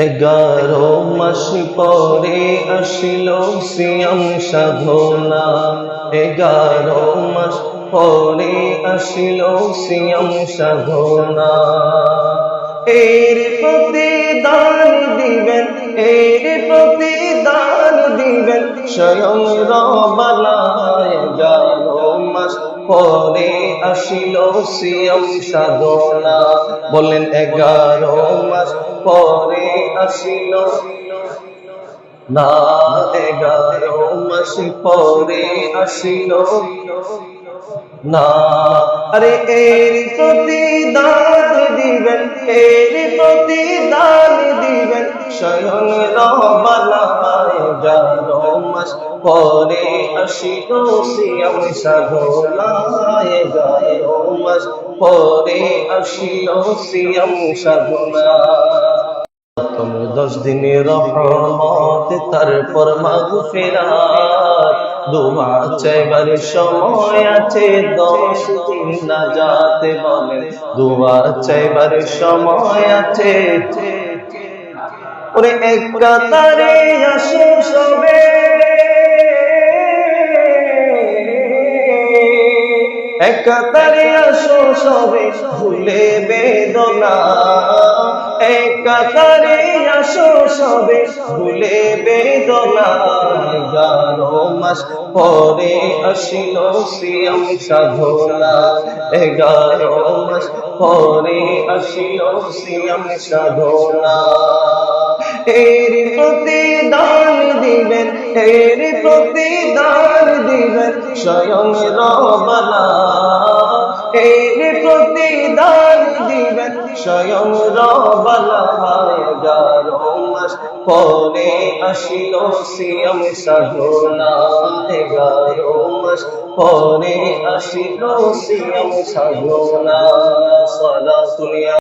11 মাস পরে আসিল সিয়াম সাধনা। 11 মাস পরে আসিল সিয়াম সাধনা। এর প্রতিদান দিবেন, এর প্রতিদান দিবেন স্বয়ং রব্বানা। 11 মাস পরে আসিল সিয়াম সাধনা। বলেন 11 মাস পরে আসিল না, 11 মাস পরে আসিল না। আরে এর প্রতিদান দিবেন, এর প্রতিদান দিবেন স্বয়ং রব্বানা। 11 মাস পরে আসিল সিয়াম সাধনা। 11 মাস পরে আসিল সিয়াম সাধনা। 10 দিনের রহমত, তারপর মাগফিরাত। দোয়া চাইবার সময় আছে, 10 দিন নাজাত। বলেন দোয়া চাইবার সময় আছে। ওরে এক কাতারে আসো সবে, এক কাতারে আসো সবে ভুলে বেদনা। এক কাতারে আসো সবে ভুলে বেদনা। 11 মাস পরে আসিল সিয়াম সাধনা। 11 মাস পরে আসিল সিয়াম সাধনা। এর প্রতিদান দিবেন, এর প্রতিদান দিবেন স্বয়ং রব্বানা। এর প্রতিদান দিবেন স্বয়ং রব্বানা। 11 মাস পরে আসিল সিয়াম সাধনা। 11 মাস পরে আসিল সিয়াম সাধনা। সালাতুল